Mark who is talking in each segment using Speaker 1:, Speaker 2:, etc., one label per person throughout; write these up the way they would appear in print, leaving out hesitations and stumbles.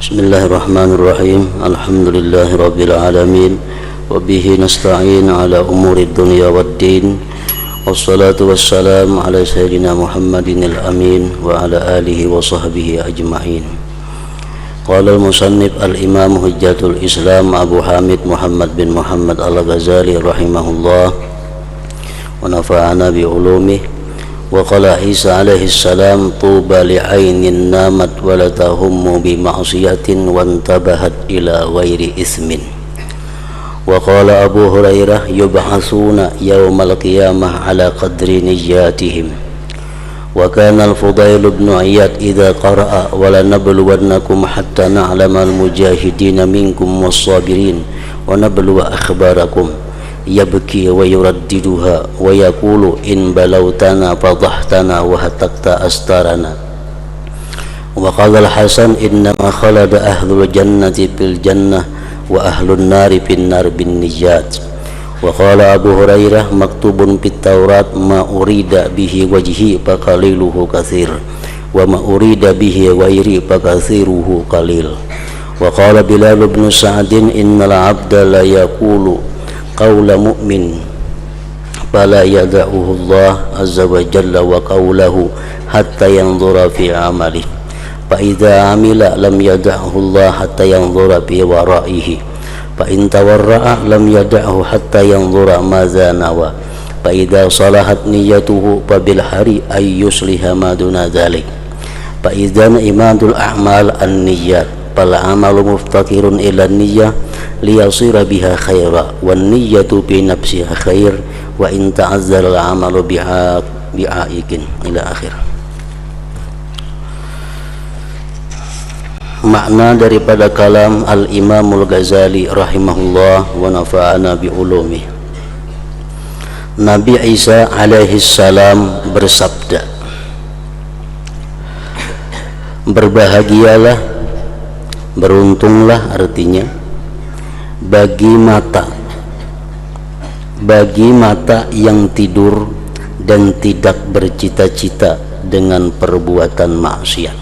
Speaker 1: Bismillahirrahmanirrahim. Alhamdulillahirabbil alamin wa bihi nasta'in ala umuri dunya waddin. Wassalatu wassalamu ala sayyidina Muhammadinil amin wa ala alihi wa sahbihi ajma'in. Qala al-musannif al-imam hujjatul Islam Abu Hamid Muhammad bin Muhammad al-Ghazali rahimahullah wa nafa'ana bi ulumihi. Wa qala Isa alaihi salam tuba li'ainin namat wa la tahummu bi ma'siyatin wa antabahat ila ghairi ismin. Wa qala Abu Hurairah yub'atsuna yawmal qiyamah ala qadri niyatihim. Wa kana al-Fudail ibn Iyad idza qara'a wa la nabluwannakum hatta na'lama al-mujahidin minkum was-sabirin wa nabluwa akhbarakum yabki wa yuraddiduha wa yaqulu in balawtana fadahtana wa hatakta astarana. Wa qala al-Hasan innama khalada ahlul jannati fil jannah wa ahlun nari fin nar bin nijat. Wa qala Abu Hurairah maktubun fit Taurat ma urida bihi wajhi fa qaliluhu katsir wa ma urida bihi ghairi fa katsiruhu qalil. Wa qala Bilal bin Sa'din innal 'abda la yaqulu qawla mu'min fala yada'uhu Allah azza wa jalla wa qawlahu hatta yanzura fi amali fa idza amila lam yada'uhu Allah hatta yanzura fi wara'ihi fa in tawarra'a lam yada'uhu hatta yanzura madza nawa fa idza salahat niyyatuhu fa bil hari ay yusliha ma duna dzalik fa idzan imadul a'mal an-niyyat fal amalu muftakirun ila niyyah liyasira biha khaira wan niyyatu bi nafsiha khair wa in ta'azzara al-amalu bi'aikin ila akhir. Makna daripada kalam al-Imamul Ghazali rahimahullah wa nafa'ana bi ulumi. Nabi Isa alaihi salam bersabda, berbahagialah, beruntunglah artinya bagi mata yang tidur dan tidak bercita-cita dengan perbuatan maksiat.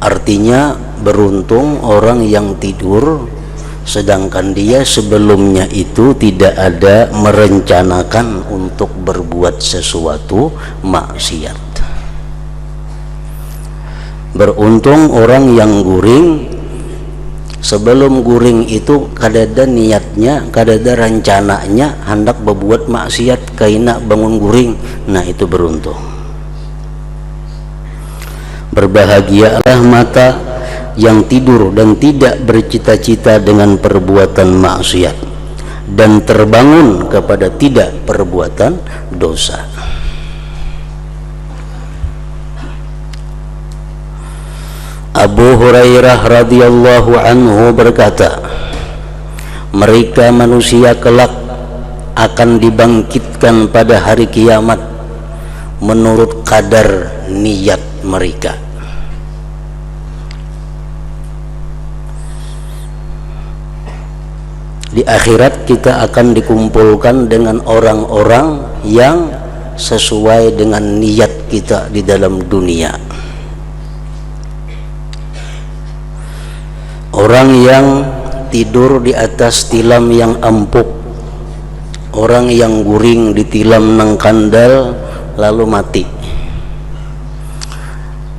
Speaker 1: Artinya beruntung orang yang tidur sedangkan dia sebelumnya itu tidak ada merencanakan untuk berbuat sesuatu maksiat. Beruntung orang yang guring, sebelum guring itu kadada niatnya, kadada rencananya hendak berbuat maksiat kaina bangun guring, nah itu beruntung. Berbahagialah mata yang tidur dan tidak bercita-cita dengan perbuatan maksiat dan terbangun kepada tidak perbuatan dosa. Abu Hurairah radhiyallahu anhu berkata, mereka manusia kelak akan dibangkitkan pada hari kiamat menurut kadar niat mereka. Di akhirat kita akan dikumpulkan dengan orang-orang yang sesuai dengan niat kita di dalam dunia. Orang yang tidur di atas tilam yang empuk, orang yang guring di tilam nang kandal lalu mati.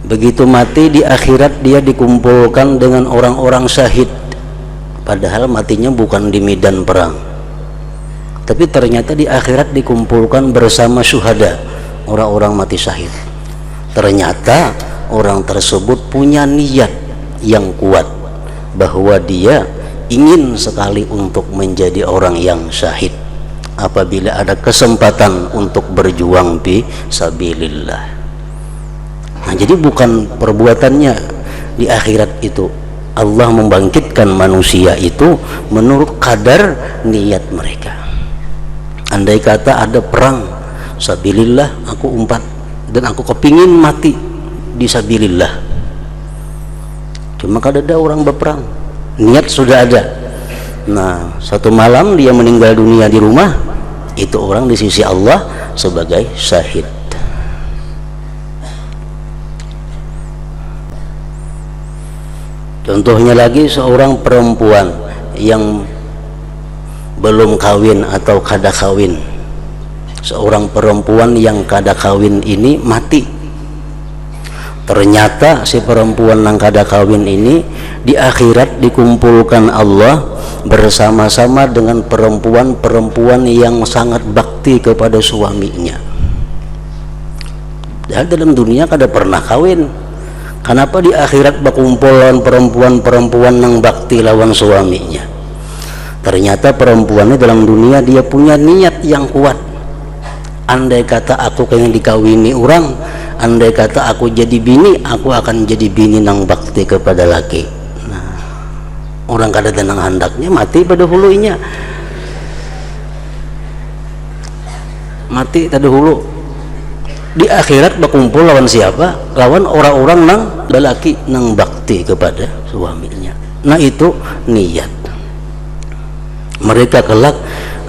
Speaker 1: Begitu mati di akhirat dia dikumpulkan dengan orang-orang syahid, padahal matinya bukan di medan perang, tapi ternyata di akhirat dikumpulkan bersama syuhada, orang-orang mati syahid. Ternyata orang tersebut punya niat yang kuat bahwa dia ingin sekali untuk menjadi orang yang syahid apabila ada kesempatan untuk berjuang fi sabilillah. Nah, jadi bukan perbuatannya di akhirat itu, Allah membangkitkan manusia itu menurut kadar niat mereka. Andai kata ada perang sabilillah, aku umpat dan aku kepingin mati di sabilillah, cuma kada ada orang berperang, niat sudah ada. Nah, satu malam dia meninggal dunia di rumah, itu orang di sisi Allah sebagai syahid. Contohnya lagi, seorang perempuan yang belum kawin atau kada kawin. Seorang perempuan yang kada kawin ini mati. Ternyata si perempuan yang kada kawin ini di akhirat dikumpulkan Allah bersama-sama dengan perempuan-perempuan yang sangat bakti kepada suaminya. Dan dalam dunia kada pernah kawin. Kenapa di akhirat berkumpul lawan perempuan-perempuan yang bakti lawan suaminya? Ternyata perempuannya dalam dunia dia punya niat yang kuat. Andai kata aku pengen dikawini orang, andai kata aku jadi bini, aku akan jadi bini nang bakti kepada laki. Nah, orang kada tenang handaknya mati pada hulunya, mati pada hulu. Di akhirat berkumpul lawan siapa? Lawan orang-orang nang lelaki nang bakti kepada suaminya. Nah, itu niat. Mereka kelak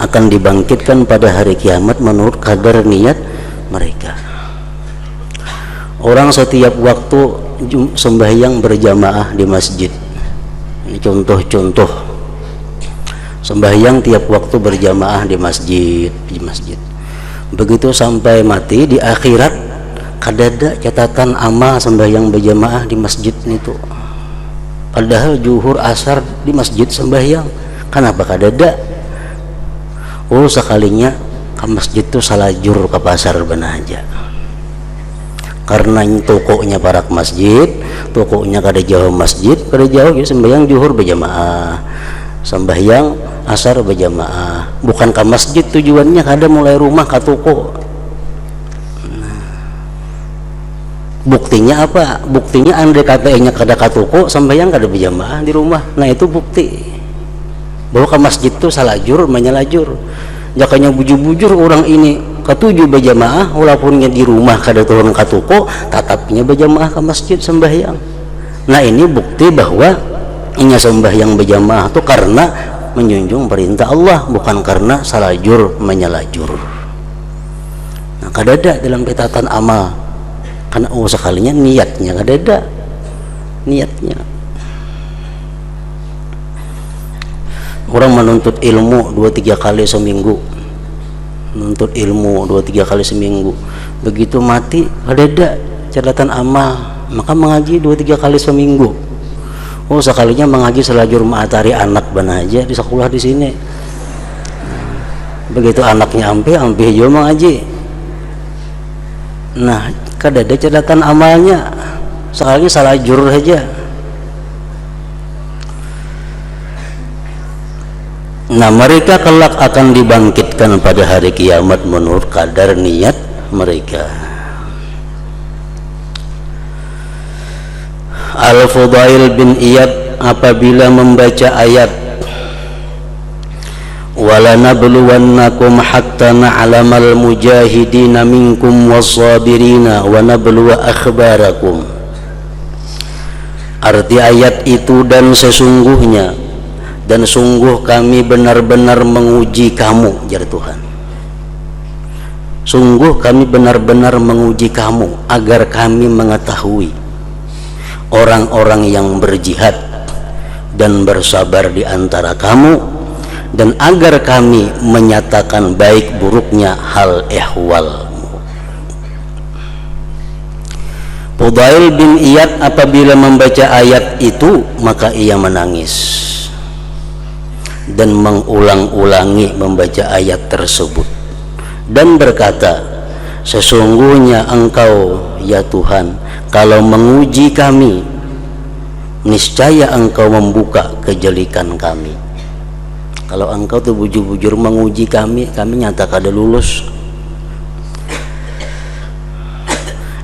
Speaker 1: akan dibangkitkan pada hari kiamat menurut kadar niat mereka. Orang setiap waktu sembahyang berjamaah di masjid. Ini contoh-contoh sembahyang tiap waktu berjamaah di masjid. Begitu sampai mati di akhirat kadada catatan amal sembahyang berjamaah di masjid itu. Padahal zuhur asar di masjid sembahyang. Kenapa kadada? Oh, sekalinya ke masjid tuh salajur ke pasar benar aja. Karena tokonya parak masjid, tokonya kada jauh masjid, kada jauh ya sembahyang zuhur berjamaah, sembahyang asar berjamaah. Bukan ke masjid tujuannya, kada mulai rumah ke toko. Nah, buktinya apa? Buktinya andai KPI-nya kada ke toko, sembahyang kada berjamaah di rumah. Nah, itu bukti bahwa ke masjid itu salajur menyalajur. Jakanya bujur-bujur orang ini ketujuh berjamaah walaupun di rumah kada turun ke toko, tatapnya berjamaah ke masjid sembahyang. Nah, ini bukti bahwa inya sembahyang berjamaah itu karena menjunjung perintah Allah, bukan karena salajur menyalajur. Nah, kadada dalam catatan amal karena sekalinya niatnya kadada niatnya. Orang menuntut ilmu 2-3 kali seminggu, menuntut ilmu 2-3 kali seminggu, begitu mati kadada catatan amal, maka mengaji 2-3 kali seminggu. Oh, sekalinya mengaji selajur ma'atari anak bana aja di sekolah di sini. Begitu anaknya ampe juga mengaji. Nah, kadada catatan amalnya, sekalinya selajur saja. Nah, mereka kelak akan dibangkitkan pada hari kiamat menurut kadar niat mereka. Al-Fudail bin Iyad apabila membaca ayat walanabluwannakum hatta na'lamal mujahidina minkum wassabirina wa nabluwa akhbarakum, arti ayat itu dan sesungguhnya dan sungguh kami benar-benar menguji kamu, jar Tuhan. Sungguh kami benar-benar menguji kamu agar kami mengetahui orang-orang yang berjihad dan bersabar di antara kamu, dan agar kami menyatakan baik buruknya hal ehwalmu. Fudail bin Iyad apabila membaca ayat itu maka ia menangis dan mengulang-ulangi membaca ayat tersebut dan berkata, sesungguhnya Engkau ya Tuhan kalau menguji kami, niscaya Engkau membuka kejelikan kami. Kalau Engkau tuh bujur-bujur menguji kami nyata kada lulus,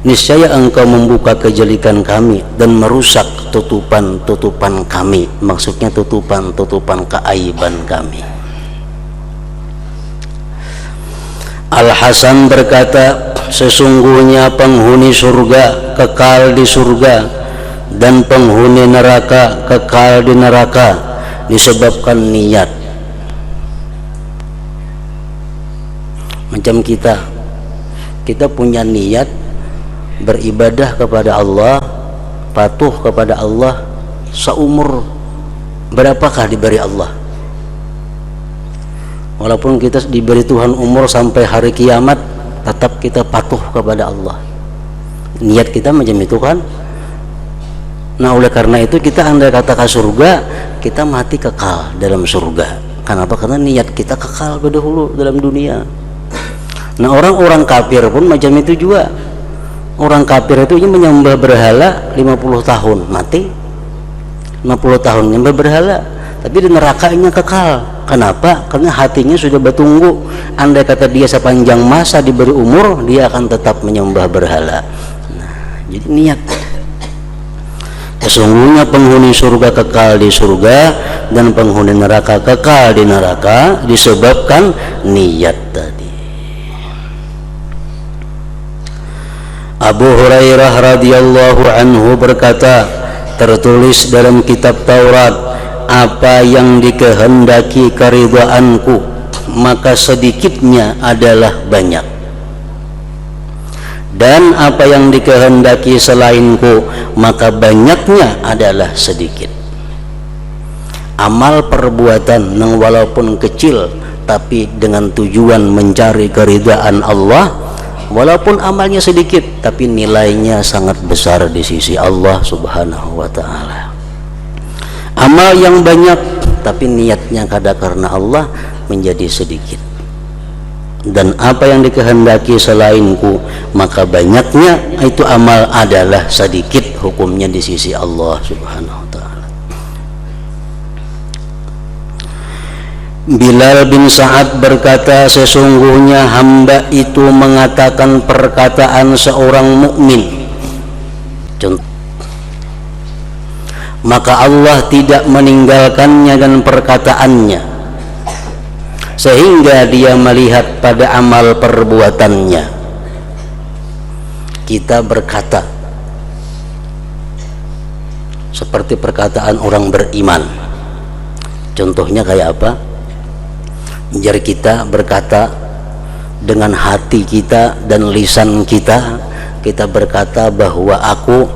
Speaker 1: niscaya Engkau membuka kejelikan kami dan merusak tutupan-tutupan kami, maksudnya tutupan-tutupan keaiban kami. Al-Hasan berkata, sesungguhnya penghuni surga kekal di surga dan penghuni neraka kekal di neraka disebabkan niat. Macam kita punya niat beribadah kepada Allah, patuh kepada Allah, seumur berapakah diberi Allah? Walaupun kita diberi Tuhan umur sampai hari kiamat, tetap kita patuh kepada Allah. Niat kita macam itu kan. Nah, oleh karena itu kita andai kata ke surga, kita mati kekal dalam surga. Kenapa? Karena niat kita kekal berdahulu dalam dunia. Nah, orang-orang kafir pun macam itu juga. Orang kafir itu menyembah berhala 50 tahun, mati 50 tahun menyembah berhala, tapi di nerakanya kekal. Kenapa? Karena hatinya sudah bertunggu. Andai kata dia sepanjang masa diberi umur, dia akan tetap menyembah berhala. Nah, jadi niat. Sesungguhnya penghuni surga kekal di surga dan penghuni neraka kekal di neraka disebabkan niat tadi. Abu Hurairah radhiyallahu anhu berkata, tertulis dalam kitab Taurat, apa yang dikehendaki keridhaanku maka sedikitnya adalah banyak, dan apa yang dikehendaki selainku maka banyaknya adalah sedikit. Amal perbuatan yang walaupun kecil tapi dengan tujuan mencari keridhaan Allah, walaupun amalnya sedikit tapi nilainya sangat besar di sisi Allah Subhanahu wa ta'ala. Amal yang banyak tapi niatnya kada karena Allah menjadi sedikit. Dan apa yang dikehendaki selainku maka banyaknya itu amal adalah sedikit hukumnya di sisi Allah Subhanahu wa ta'ala. Bilal bin Sa'ad berkata, sesungguhnya hamba itu mengatakan perkataan seorang mukmin, maka Allah tidak meninggalkannya dan perkataannya, sehingga dia melihat pada amal perbuatannya. Kita berkata seperti perkataan orang beriman. Contohnya kayak apa? Jari kita berkata dengan hati kita dan lisan kita, kita berkata bahwa aku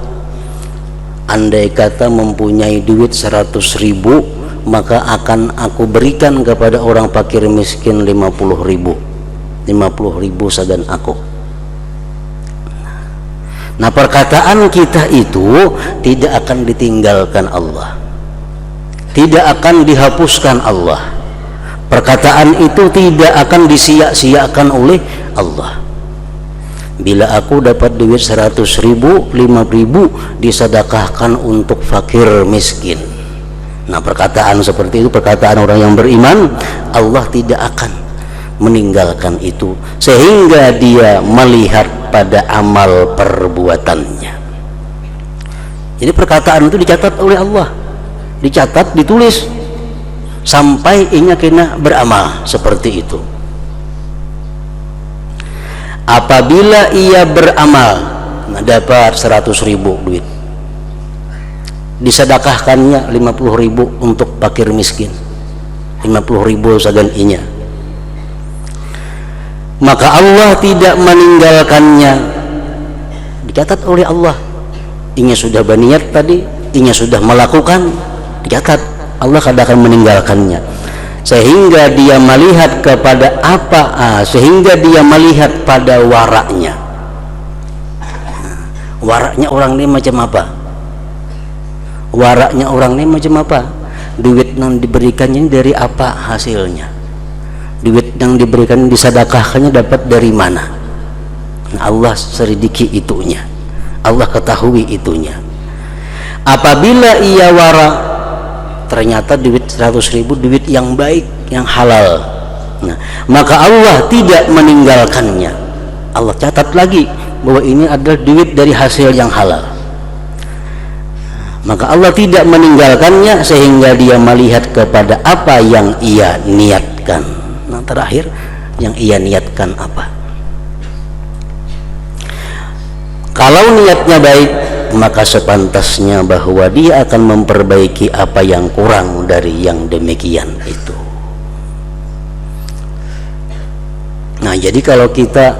Speaker 1: andai kata mempunyai duit 100.000, maka akan aku berikan kepada orang fakir miskin 50.000 sagan aku. Nah, perkataan kita itu tidak akan ditinggalkan Allah, tidak akan dihapuskan Allah. Perkataan itu tidak akan disia-siakan oleh Allah. Bila aku dapat duit 100.000, 5.000 disedekahkan untuk fakir miskin. Nah, perkataan seperti itu perkataan orang yang beriman. Allah tidak akan meninggalkan itu sehingga dia melihat pada amal perbuatannya. Jadi perkataan itu dicatat oleh Allah, dicatat, ditulis sampai inya kena beramal seperti itu. Apabila ia beramal, nah, dapat 100.000 duit, disedekahkannya 50.000 untuk fakir miskin, 50.000 sagan inya, maka Allah tidak meninggalkannya. Dicatat oleh Allah. Inya sudah berniat tadi, inya sudah melakukan, dicatat. Allah kada akan meninggalkannya sehingga dia melihat kepada sehingga dia melihat pada waraknya. Waraknya orang ini macam apa? Waraknya orang ini macam apa? Duit yang diberikannya dari apa hasilnya? Duit yang diberikan disedekahkannya dapat dari mana? Allah selidiki itunya, Allah ketahui itunya. Apabila ia warak, ternyata duit 100.000 duit yang baik, yang halal, nah, maka Allah tidak meninggalkannya. Allah catat lagi bahwa ini adalah duit dari hasil yang halal, maka Allah tidak meninggalkannya sehingga dia melihat kepada apa yang ia niatkan. Nah, terakhir yang ia niatkan apa? Kalau niatnya baik, maka sepantasnya bahwa dia akan memperbaiki apa yang kurang dari yang demikian itu. Nah, jadi kalau kita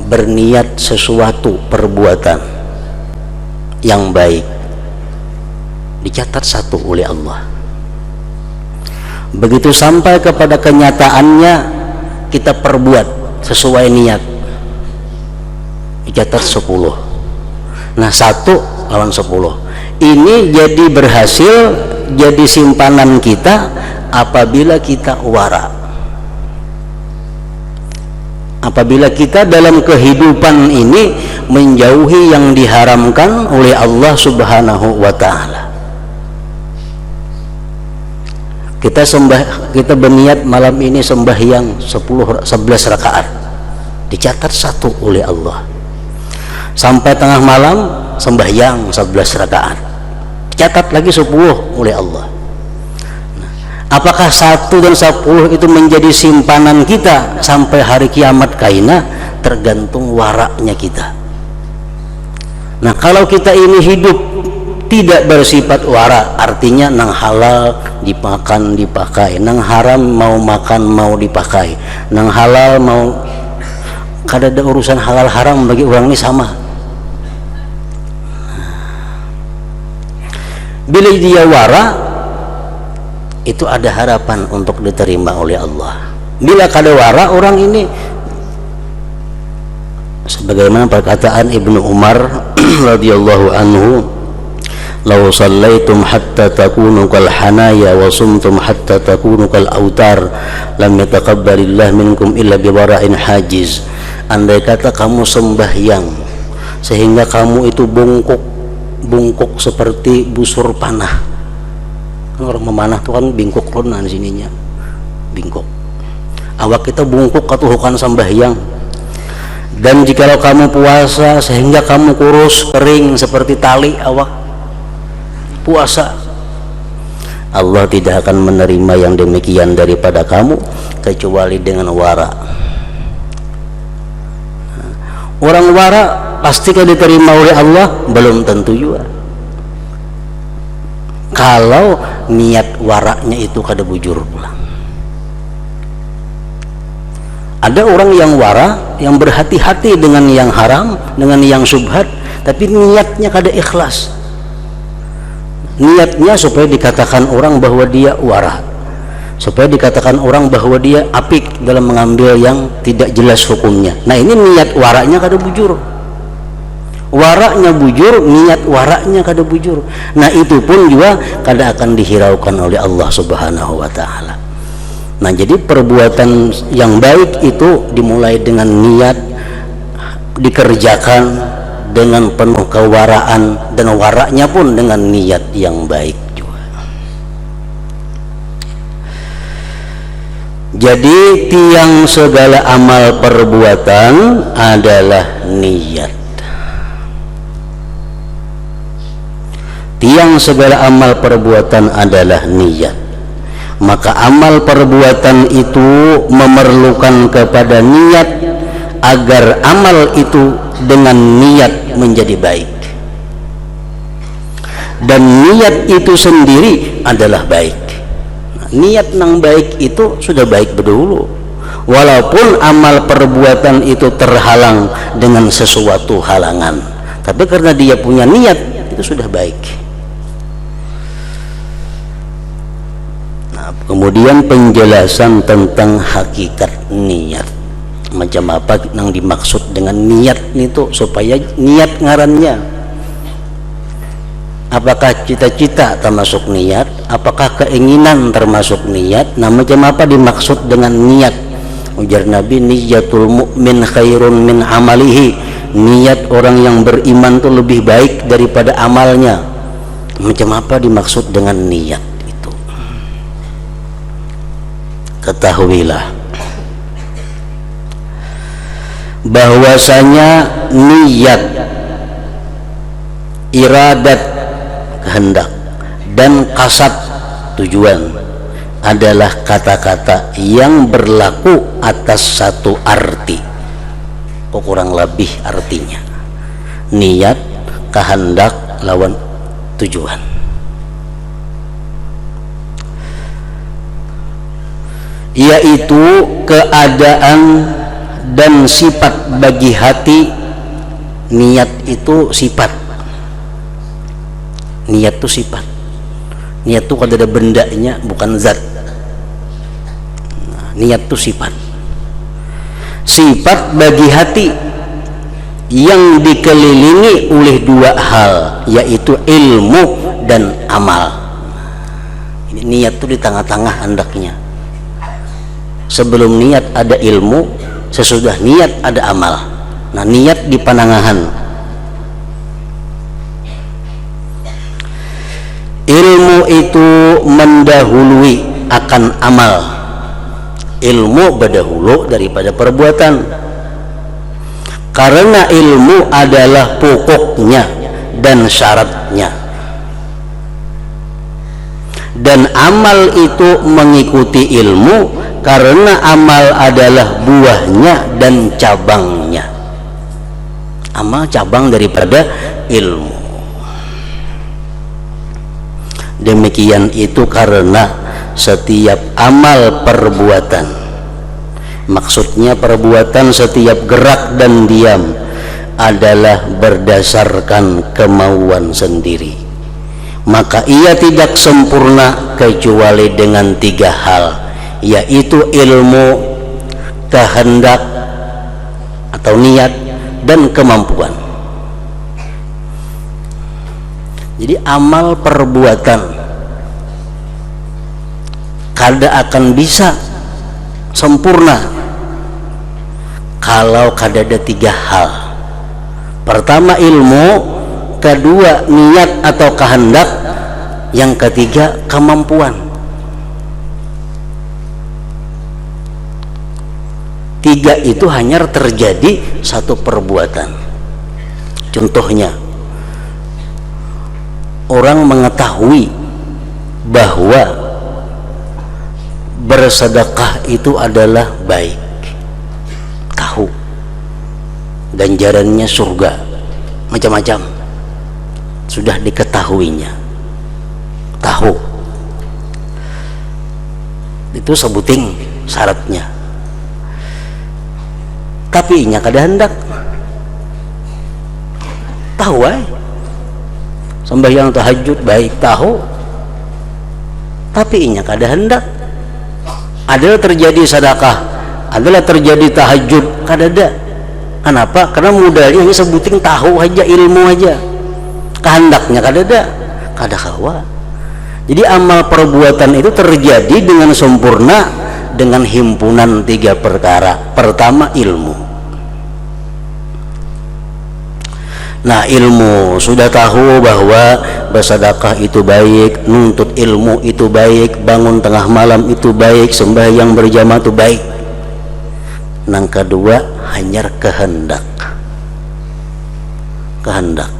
Speaker 1: berniat sesuatu perbuatan yang baik, dicatat 1 oleh Allah. Begitu sampai kepada kenyataannya, kita perbuat sesuai niat, dicatat 10. Nah, 1 lawan 10 ini jadi berhasil, jadi simpanan kita apabila kita wara. Apabila kita dalam kehidupan ini menjauhi yang diharamkan oleh Allah Subhanahu wa Ta'ala. Kita berniat malam ini sembahyang 11 rakaat, dicatat 1 oleh Allah. Sampai tengah malam sembahyang 11 rakaat, dicatat lagi 10 oleh Allah. Apakah 1 dan 10 itu menjadi simpanan kita sampai hari kiamat kaina? Tergantung waraknya kita. Nah, kalau kita ini hidup tidak bersifat wara, artinya nang halal dimakan dipakai, nang haram mau makan mau dipakai, nang halal mau, kada ada urusan halal haram bagi orang ini sama. Bila dia wara, itu ada harapan untuk diterima oleh Allah. Bila kada wara, orang ini sebagaimana perkataan Ibnu Umar radhiyallahu anhu, "Law shallaitum hatta takunu kal hanaya wa sumtum hatta takunu kal autar lam yataqabbalillah minkum illa bi wara'in hajiz." Andai kata kamu sembahyang sehingga kamu itu bungkuk seperti busur panah. Orang memanah tuh kan bingkuk lonan sininya, bingkuk. Awak kita bungkuk katuhukan sembahyang. Dan jikalau kamu puasa sehingga kamu kurus kering seperti tali awak puasa, Allah tidak akan menerima yang demikian daripada kamu kecuali dengan wara. Orang wara pastikah diterima oleh Allah? Belum tentu juga. Kalau niat waraknya itu kada bujur pula. Ada orang yang wara, yang berhati-hati dengan yang haram, dengan yang syubhat, tapi niatnya kada ikhlas. Niatnya supaya dikatakan orang bahwa dia wara, supaya dikatakan orang bahwa dia apik dalam mengambil yang tidak jelas hukumnya. Nah, ini niat waraknya kada bujur. Waraknya bujur, niat waraknya kada bujur. Nah, itu pun juga kada akan dihiraukan oleh Allah Subhanahu wa Ta'ala. Nah, jadi perbuatan yang baik itu dimulai dengan niat, dikerjakan dengan penuh kewaraan, dan waraknya pun dengan niat yang baik juga. Jadi tiang segala amal perbuatan adalah niat. Tiang segala amal perbuatan adalah niat. Maka amal perbuatan itu memerlukan kepada niat agar amal itu dengan niat menjadi baik. Dan niat itu sendiri adalah baik. Nah, niat yang baik itu sudah baik berdulu. Walaupun amal perbuatan itu terhalang dengan sesuatu halangan, tapi karena dia punya niat, itu sudah baik. Kemudian penjelasan tentang hakikat niat, macam apa yang dimaksud dengan niat itu, supaya niat ngarannya. Apakah cita-cita termasuk niat? Apakah keinginan termasuk niat? Nah, macam apa dimaksud dengan niat? Ujar Nabi, niyatul mu'min khairun min amalihi. Niat orang yang beriman itu lebih baik daripada amalnya. Macam apa dimaksud dengan niat? Ketahuilah bahwasanya niat, iradat, kehendak, dan kasat, tujuan, adalah kata-kata yang berlaku atas satu arti, kurang lebih artinya niat, kehendak lawan tujuan. Yaitu keadaan dan sifat bagi hati. Niat itu sifat. Niat itu sifat.
Speaker 2: Niat itu kada ada bendanya, bukan zat. Nah, niat itu sifat. Sifat bagi hati yang dikelilingi oleh dua hal, yaitu ilmu dan amal. Ini niat itu di tengah-tengah hendaknya. Sebelum niat ada ilmu, sesudah niat ada amal. Nah, niat di panangahan. Ilmu itu mendahului akan amal. Ilmu berdahulu daripada perbuatan, karena ilmu adalah pokoknya dan syaratnya, dan amal itu mengikuti ilmu karena amal adalah buahnya dan cabangnya. Amal cabang daripada ilmu. Demikian itu karena setiap amal perbuatan, maksudnya perbuatan setiap gerak dan diam, adalah berdasarkan kemauan sendiri. Maka ia tidak sempurna kecuali dengan tiga hal, yaitu ilmu, kehendak atau niat, dan kemampuan. Jadi amal perbuatan kada akan bisa sempurna kalau kada ada tiga hal. Pertama ilmu, kedua niat atau kehendak, yang ketiga kemampuan. Tiga itu hanya terjadi satu perbuatan. Contohnya, orang mengetahui bahwa bersedekah itu adalah baik, tahu ganjarannya surga, macam-macam sudah diketahuinya, tahu itu sebuting syaratnya, tapi inya kada hendak, tahu sembahyang tahajud baik, tahu, tapi inya kada hendak. Adalah terjadi sedekah, adalah terjadi tahajud, kada ada. Kenapa? Karena modalnya hanya sebuting tahu aja, ilmu aja, kehendaknya kada ada, kada kawa. Jadi amal perbuatan itu terjadi dengan sempurna dengan himpunan tiga perkara. Pertama ilmu. Nah, ilmu sudah tahu bahwa bersedekah itu baik, nuntut ilmu itu baik, bangun tengah malam itu baik, sembahyang berjamaah itu baik. Yang kedua hanya kehendak. Kehendak.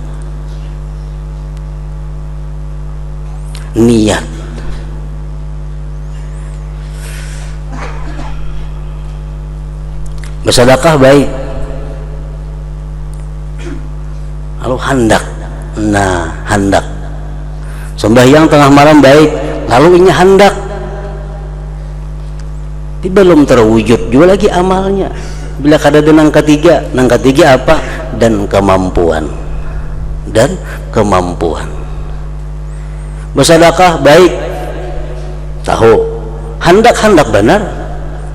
Speaker 2: Niat. Bersedekah baik, lalu hendak. Nah, hendak. Sembahyang tengah malam baik, lalu ini hendak. Tapi belum terwujud juga lagi amalnya. Bila kada ada nang ketiga apa? Dan kemampuan. Dan kemampuan. Bersedekah baik, tahu. Hendak benar,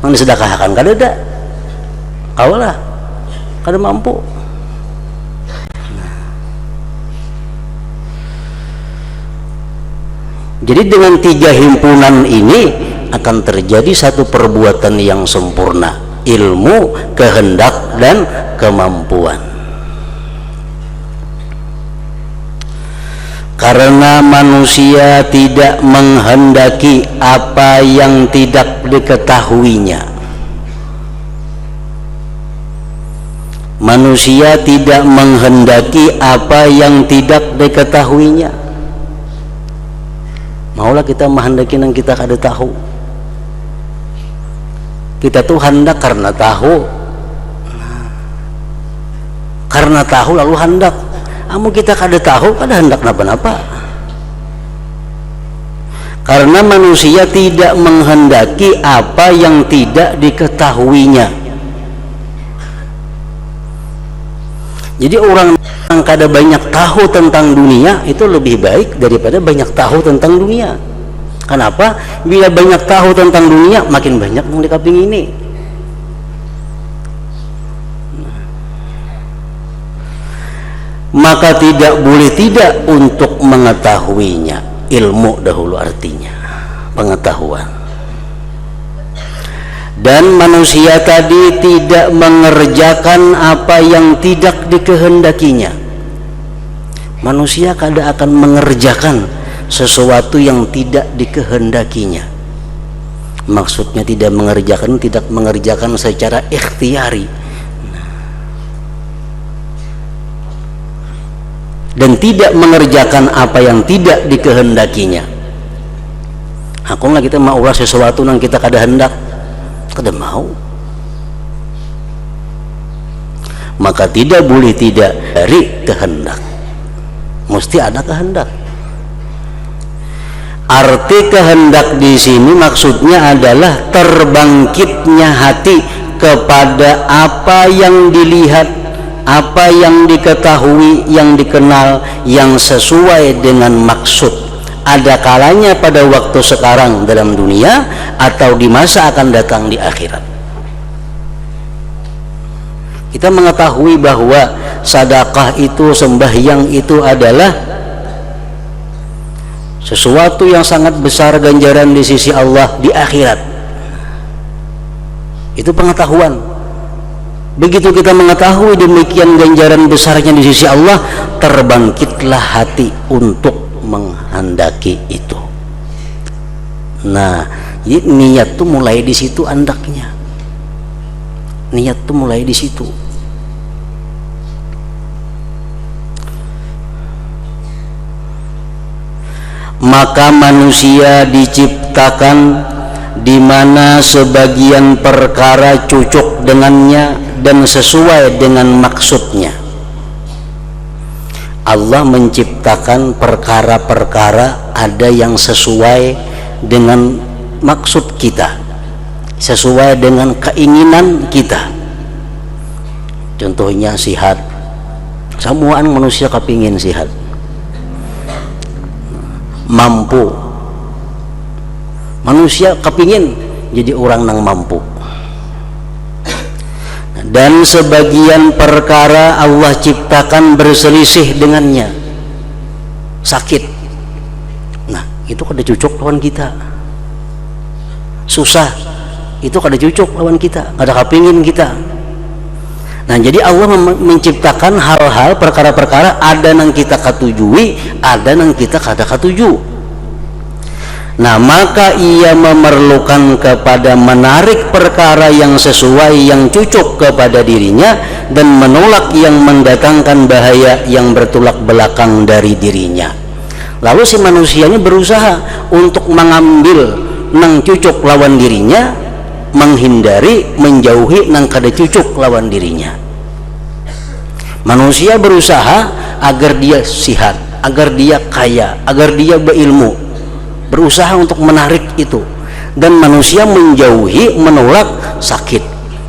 Speaker 2: mang disedekahkan kada ada. Kawalah, kada mampu. Jadi dengan tiga himpunan ini akan terjadi satu perbuatan yang sempurna, ilmu, kehendak, dan kemampuan. Karena manusia tidak menghendaki apa yang tidak diketahuinya. Manusia tidak menghendaki apa yang tidak diketahuinya. Maulah kita menghendaki yang kita kada tahu. Kita tuh hendak karena tahu. Karena tahu lalu hendak. Amu kita kada tahu, kada hendak napa-napa. Karena manusia tidak menghendaki apa yang tidak diketahuinya. Jadi orang yang kada banyak tahu tentang dunia itu lebih baik daripada banyak tahu tentang dunia. Kenapa? Bila banyak tahu tentang dunia, makin banyak yang dikaping ini. Maka tidak boleh tidak untuk mengetahuinya. Ilmu dahulu artinya pengetahuan. Dan manusia tadi tidak mengerjakan apa yang tidak dikehendakinya. Manusia kada akan mengerjakan sesuatu yang tidak dikehendakinya. Maksudnya tidak mengerjakan secara ikhtiari. Dan tidak mengerjakan apa yang tidak dikehendakinya. Aku lah kita mau ulah sesuatu yang kita kada hendak, kada mau. Maka tidak boleh tidak dari kehendak. Mesti ada kehendak. Arti kehendak di sini maksudnya adalah terbangkitnya hati kepada apa yang dilihat, apa yang diketahui, yang dikenal, yang sesuai dengan maksud. Ada kalanya pada waktu sekarang dalam dunia atau di masa akan datang di akhirat. Kita mengetahui bahwa sedekah itu, sembahyang itu adalah sesuatu yang sangat besar ganjaran di sisi Allah di akhirat. Itu pengetahuan. Begitu kita mengetahui demikian ganjaran besarnya di sisi Allah, terbangkitlah hati untuk menghendaki itu. Nah, niat tuh mulai di situ andaknya. Niat tuh mulai di situ. Maka manusia diciptakan di mana sebagian perkara cocok dengannya dan sesuai dengan maksudnya. Allah menciptakan perkara-perkara ada yang sesuai dengan maksud kita, sesuai dengan keinginan kita. Contohnya sihat. Semuaan manusia kepingin sihat. Mampu. Manusia kepingin jadi orang yang mampu. Dan sebagian perkara Allah ciptakan berselisih dengannya, sakit. Nah, itu kada cocok lawan kita. Susah, itu kada cocok lawan kita, kada kepingin kita. Nah, jadi Allah menciptakan hal-hal, perkara-perkara ada yang kita katujui, ada yang kita kada katuju. Nah, maka ia memerlukan kepada menarik perkara yang sesuai, yang cocok kepada dirinya, dan menolak yang mendatangkan bahaya yang bertolak belakang dari dirinya. Lalu si manusia ini berusaha untuk mengambil nang cocok lawan dirinya, menghindari, menjauhi nang kada cocok lawan dirinya. Manusia berusaha agar dia sehat, agar dia kaya, agar dia berilmu, berusaha untuk menarik itu. Dan manusia menjauhi, menolak sakit,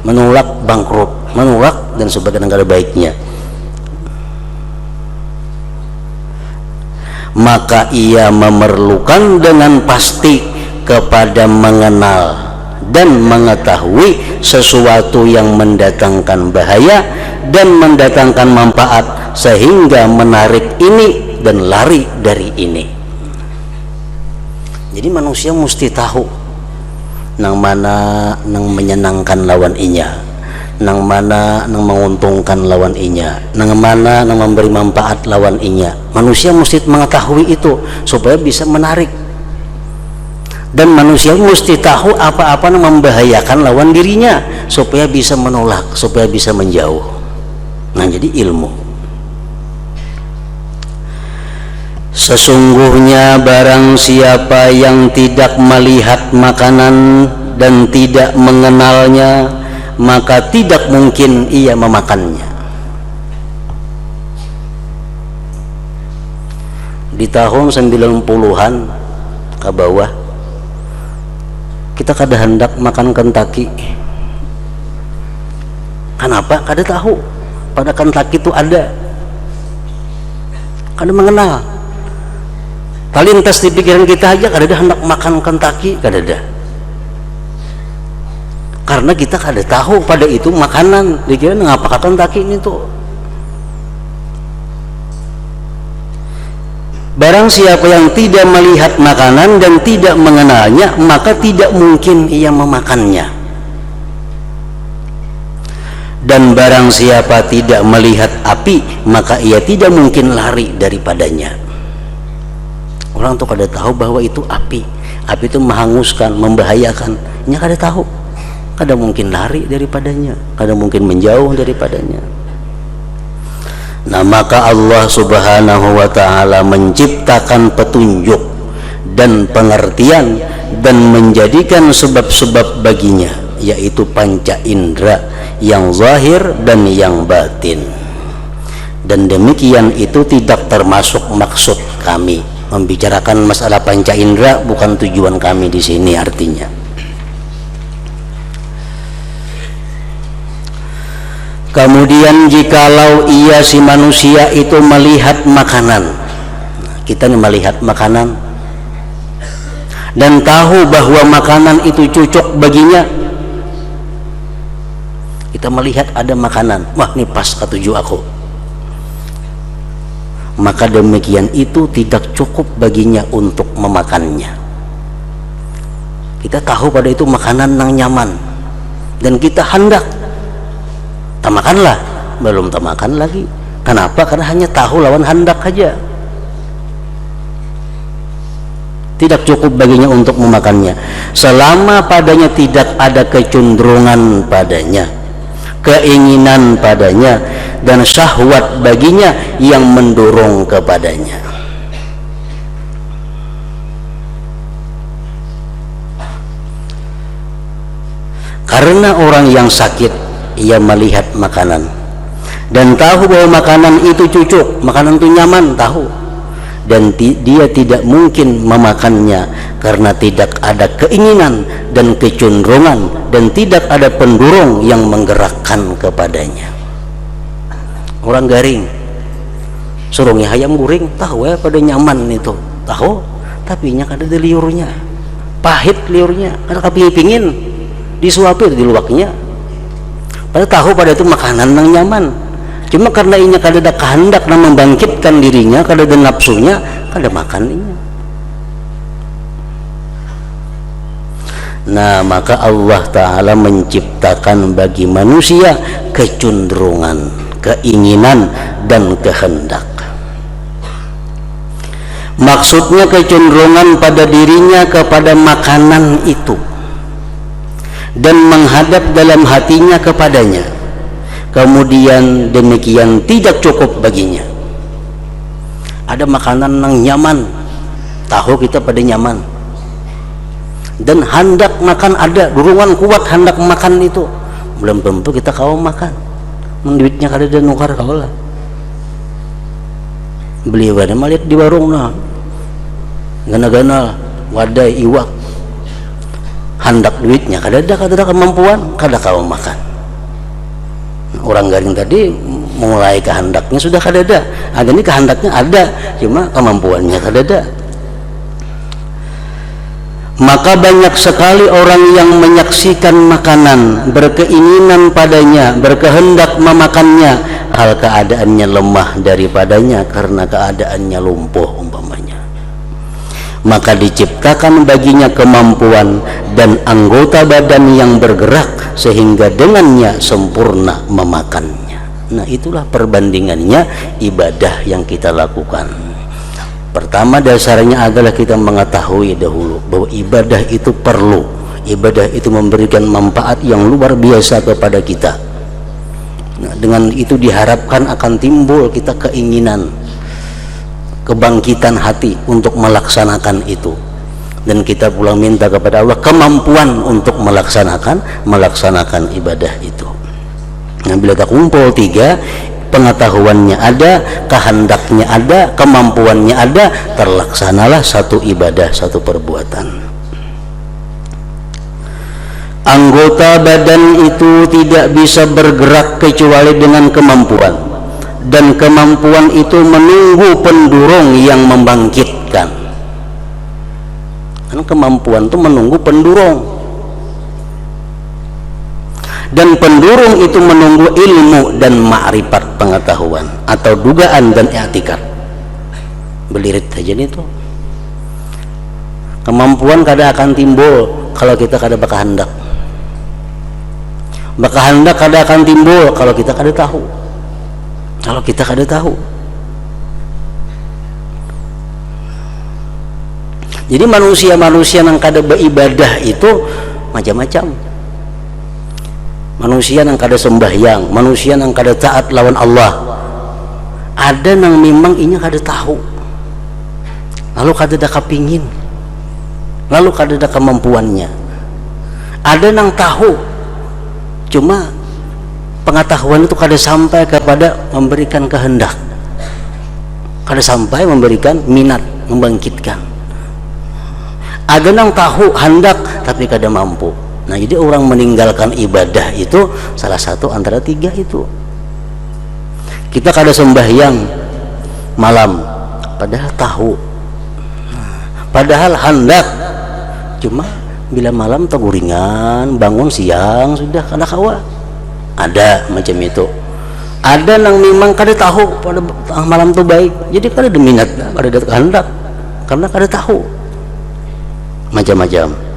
Speaker 2: menolak bangkrut, menolak dan sebagainya kada baiknya. Maka ia memerlukan dengan pasti kepada mengenal dan mengetahui sesuatu yang mendatangkan bahaya dan mendatangkan manfaat, sehingga menarik ini dan lari dari ini. Jadi manusia mesti tahu nang mana nang menyenangkan lawan inya, nang mana nang menguntungkan lawan inya, nang mana nang memberi manfaat lawan inya. Manusia mesti mengetahui itu supaya bisa menarik. Dan manusia mesti tahu apa-apa yang membahayakan lawan dirinya supaya bisa menolak, supaya bisa menjauh. Nah, jadi ilmu. Sesungguhnya barang siapa yang tidak melihat makanan dan tidak mengenalnya, maka tidak mungkin ia memakannya. Di tahun 90-an ke bawah, kita kada hendak makan Kentucky. Kenapa? Kada tahu. pada kentaki itu ada, kada mengenal. Terlintas di pikiran kita aja kada ada hendak makan kentaki, kada ada. Karena kita kada tahu pada itu makanan, dikira ngapa kentaki ini tuh. Barang siapa yang tidak melihat makanan dan tidak mengenalnya, maka tidak mungkin ia memakannya. Dan barang siapa tidak melihat api, maka ia tidak mungkin lari daripadanya. Orang tuh kada tahu bahwa itu api. Api itu menghanguskan, membahayakan. Nya kada tahu. Kada mungkin lari daripadanya, kada mungkin menjauh daripadanya. Nah, maka Allah Subhanahu wa ta'ala menciptakan petunjuk dan pengertian dan menjadikan sebab-sebab baginya, yaitu panca indera yang zahir dan yang batin. Dan demikian itu tidak termasuk maksud kami membicarakan masalah panca indera, bukan tujuan kami di sini artinya. Kemudian jikalau ia si manusia itu melihat makanan, kita nih melihat makanan dan tahu bahwa makanan itu cocok baginya, kita melihat ada makanan, wah ini pas ketujuh aku, maka demikian itu tidak cukup baginya untuk memakannya. Kita tahu pada itu makanan yang nyaman dan kita hendak tamakanlah, belum tamakan lagi. Kenapa? Karena hanya tahu lawan hendak saja, tidak cukup baginya untuk memakannya. Selama padanya tidak ada kecenderungan padanya, keinginan padanya, dan syahwat baginya yang mendorong kepadanya. Karena orang yang sakit, ia melihat makanan dan tahu bahwa makanan itu cocok, makanan itu nyaman, tahu, dan dia tidak mungkin memakannya karena tidak ada keinginan dan kecenderungan dan tidak ada pendorong yang menggerakkan kepadanya. Orang garing suruh ayam goreng, tahu ya pada nyaman itu, tahu, tapi nya kada ada liurnya, pahit liurnya, kada kepingin disuapin di luaknya. Padahal tahu pada itu makanan yang nyaman, cuma karena inya kada ada kehendak dan membangkitkan dirinya, kada ada nafsunya, kada makan inya. Nah, maka Allah Ta'ala menciptakan bagi manusia kecenderungan, keinginan, dan kehendak. Maksudnya kecenderungan pada dirinya kepada makanan itu dan menghadap dalam hatinya kepadanya. Kemudian demikian tidak cukup baginya. Ada makanan yang nyaman, tahu kita pada nyaman, dan hendak makan ada, dorongan kuat hendak makan itu, belum tentu kita kau makan. Duitnya kada ada nukar kau lah. Beli wadah melihat di warung nah, gana-gana wadai iwak, hendak duitnya kada ada kemampuan, kada kau makan. Orang garing tadi mulai kehendaknya sudah kada ada, ini kehendaknya ada, cuma kemampuannya kada ada. Maka banyak sekali orang yang menyaksikan makanan, berkeinginan padanya, berkehendak memakannya, hal keadaannya lemah daripadanya karena keadaannya lumpuh umpamanya. Maka diciptakan baginya kemampuan dan anggota badan yang bergerak sehingga dengannya sempurna memakannya. Nah, itulah perbandingannya ibadah yang kita lakukan. Pertama dasarnya adalah kita mengetahui dahulu bahwa ibadah itu perlu, ibadah itu memberikan manfaat yang luar biasa kepada kita. Nah, dengan itu diharapkan akan timbul kita keinginan, kebangkitan hati untuk melaksanakan itu, dan kita pulang minta kepada Allah kemampuan untuk melaksanakan ibadah itu. Nah, bila tak kumpul tiga, pengetahuannya ada, kehendaknya ada, kemampuannya ada, terlaksanalah satu ibadah, satu perbuatan. Anggota badan itu tidak bisa bergerak kecuali dengan kemampuan, dan kemampuan itu menunggu pendorong yang membangkitkan. Kan kemampuan itu menunggu pendorong, dan pendorong itu menunggu ilmu dan ma'rifat, pengetahuan atau dugaan dan i'tikad. Belirit aja nih tuh. Kemampuan kada akan timbul kalau kita kada berkehendak. Berkehendak kada akan timbul kalau kita kada tahu. Kalau kita kada tahu. Jadi manusia-manusia yang kada beribadah itu macam-macam. Manusia yang kada sembahyang, manusia yang kada taat lawan Allah. Ada yang memang inya kada tahu, lalu kada ada kepingin, lalu kada ada kemampuannya. Ada yang tahu, cuma pengetahuan itu kada sampai kepada memberikan kehendak, kada sampai memberikan minat, membangkitkan. Ada yang tahu hendak tapi kada mampu. Nah, jadi orang meninggalkan ibadah itu salah satu antara tiga itu. Kita kada sembahyang malam padahal tahu, padahal hendak, cuma bila malam teguringan, bangun siang sudah kada kawa. Ada macam itu. Ada yang memang kada tahu pada malam tu baik, jadi kada ada minat, kada ada kehendak karena kada tahu. Macam-macam.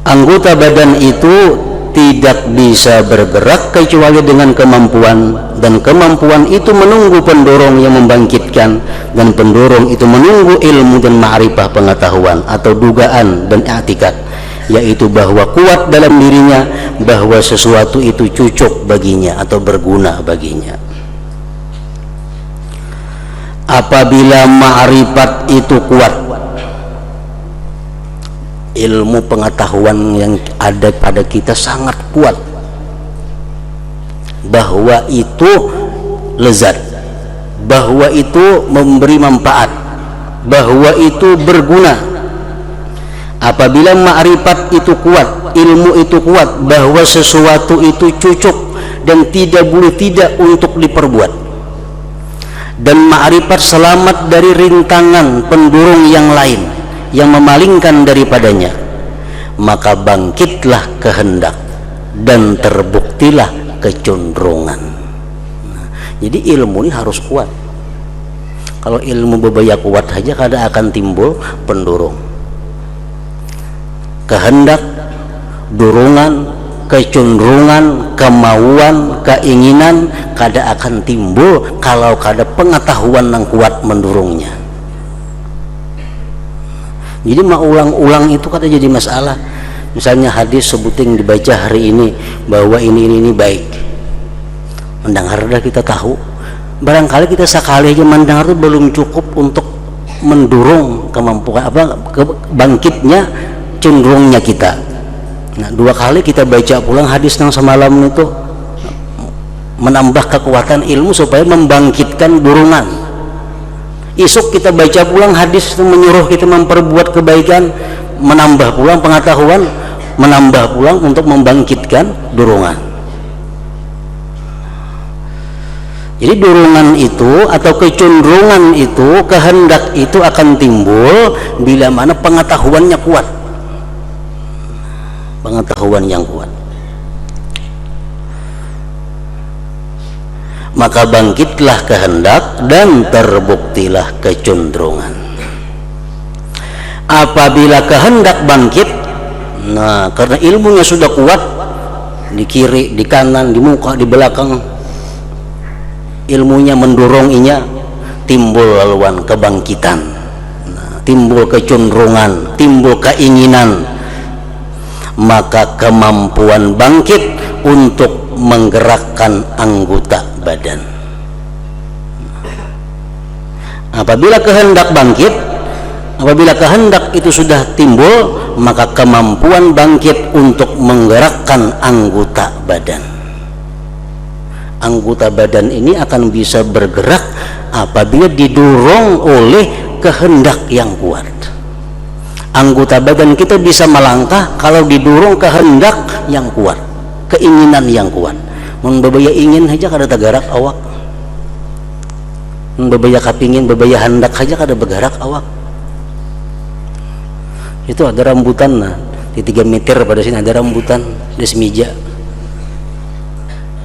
Speaker 2: Anggota badan itu tidak bisa bergerak kecuali dengan kemampuan, dan kemampuan itu menunggu pendorong yang membangkitkan, dan pendorong itu menunggu ilmu dan ma'rifah, pengetahuan atau dugaan dan i'tikad, yaitu bahwa kuat dalam dirinya bahwa sesuatu itu cocok baginya atau berguna baginya. Apabila ma'rifat itu kuat, ilmu pengetahuan yang ada pada kita sangat kuat, bahwa itu lezat, bahwa itu memberi manfaat, bahwa itu berguna. Apabila ma'rifat itu kuat, ilmu itu kuat, bahwa sesuatu itu cocok dan tidak boleh tidak untuk diperbuat, dan ma'rifat selamat dari rintangan pendorong yang lain yang memalingkan daripadanya, maka bangkitlah kehendak dan terbuktilah kecenderungan. Jadi ilmu ini harus kuat. Kalau ilmu bebaya kuat saja kada akan timbul pendorong. Kehendak, dorongan, kecenderungan, kemauan, keinginan kada akan timbul kalau kada pengetahuan yang kuat mendorongnya. Jadi mau ulang-ulang itu kada jadi masalah. Misalnya hadis sebuting dibaca hari ini bahwa ini baik, mendengar dah kita tahu. Barangkali kita sekali aja mendengar itu belum cukup untuk mendorong kemampuan bangkitnya cenderungnya kita. Nah, 2 kali kita baca pulang hadis yang semalam itu menambah kekuatan ilmu supaya membangkitkan dorongan. Isuk kita baca pulang hadis itu menyuruh kita memperbuat kebaikan, menambah pulang pengetahuan, menambah pulang untuk membangkitkan dorongan. Jadi dorongan itu atau kecenderungan itu, kehendak itu akan timbul bila mana pengetahuannya kuat, pengetahuan yang kuat. Maka bangkitlah kehendak dan terbuktilah kecenderungan. Apabila kehendak bangkit, nah karena ilmunya sudah kuat, di kiri, di kanan, di muka, di belakang, ilmunya mendorong timbul laluan kebangkitan, nah, timbul kecenderungan, timbul keinginan, maka kemampuan bangkit untuk menggerakkan anggota badan. Apabila kehendak bangkit, apabila kehendak itu sudah timbul, maka kemampuan bangkit untuk menggerakkan anggota badan. Anggota badan ini akan bisa bergerak apabila didorong oleh kehendak yang kuat. Anggota badan kita bisa melangkah kalau didorong kehendak yang kuat, keinginan yang kuat. Mun babaya ingin aja kada tagarak awak, mun babaya kapingin, babaya hendak aja kada bergerak awak. Itu ada rambutan nah, di 3 meter pada sini ada rambutan di semeja.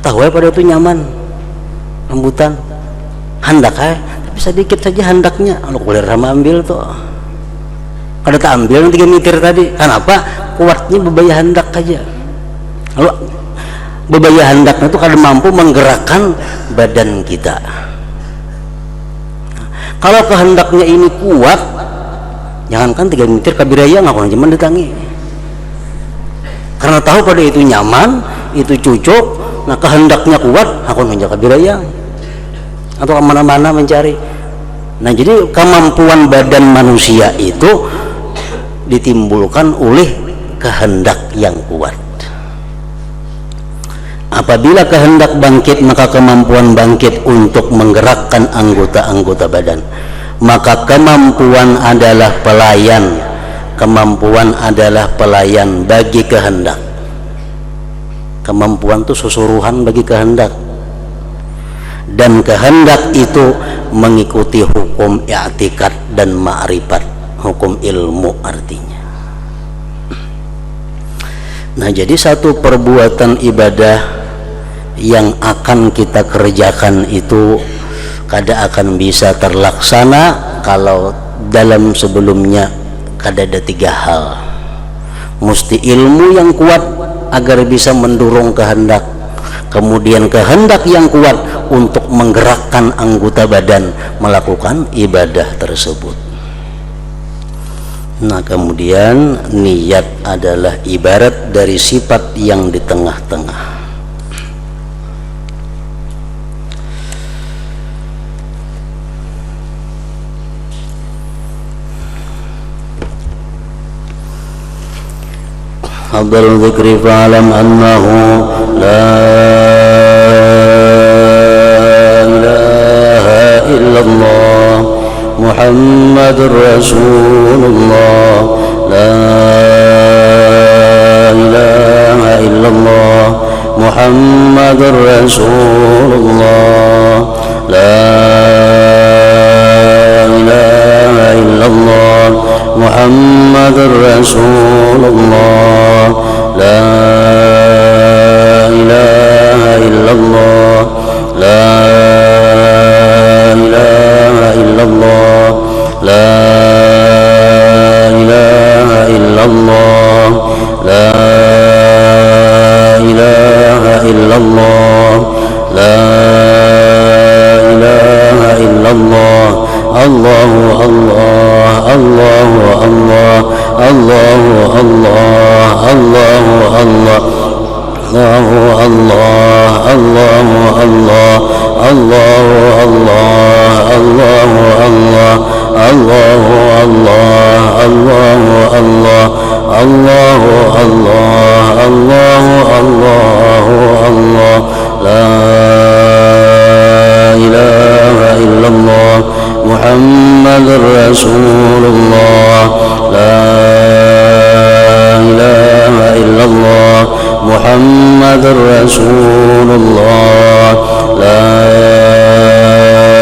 Speaker 2: Tahu ya pada itu nyaman rambutan, hendak tapi sedikit saja hendaknya. Kalau kuliah sama ambil tuh, kada tak ambil 3 meter tadi. Kenapa? Kuatnya babaya hendak aja. Kalau babaya hendaknya itu kada mampu menggerakkan badan kita. Kalau kehendaknya ini kuat, jangankan 3 meter kabiraya ngaku aja mendatangi, karena tahu pada itu nyaman, itu cocok. Nah kehendaknya kuat, aku aja kabiraya atau kemana-mana mencari. Nah jadi kemampuan badan manusia itu ditimbulkan oleh kehendak yang kuat. Apabila kehendak bangkit, maka kemampuan bangkit untuk menggerakkan anggota-anggota badan. Maka kemampuan adalah pelayan, kemampuan adalah pelayan bagi kehendak. Kemampuan itu susuruhan bagi kehendak, dan kehendak itu mengikuti hukum i'tikad dan ma'rifat, hukum ilmu artinya. Nah jadi satu perbuatan ibadah yang akan kita kerjakan itu kada akan bisa terlaksana kalau dalam sebelumnya kada ada 3 hal. Mesti ilmu yang kuat agar bisa mendorong kehendak, kemudian kehendak yang kuat untuk menggerakkan anggota badan melakukan ibadah tersebut. Nah kemudian niat adalah ibarat dari sifat yang di tengah-tengah. Afdal dzikri fa'lam annahu la ilaha illallah Muhammadur Rasulullah, la ilaha illallah Muhammadur Rasulullah, la ilaha illallah Muhammadur Rasulullah, la ilaha illallah, la ilaha illallah, la ilaha illallah, la ilaha illallah, la ilaha illallah. Allahu Allah, Allahu Allah, Allahu Allah, Allahu Allah, Allahu Allah, Allahu Allah, Allahu Allah, Allahu Allah, Allahu Allah, Allahu Allah, Allahu Allah, Allahu Allah, la ilaha illallah Muhammadur Rasulullah, la ilaha illallah Muhammadur Rasulullah, la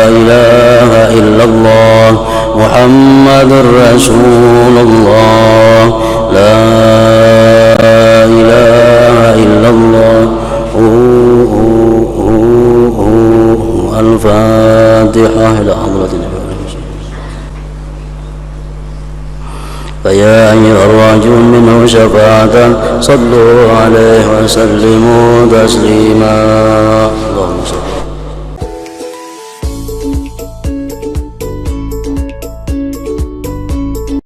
Speaker 2: ilaha illallah Muhammadur Rasulullah, la ilaha illallah. Al-Fatihah. فيا أيها الراجون منه شفاعة صلوا عليه وسلموا تسليما. اللهم صل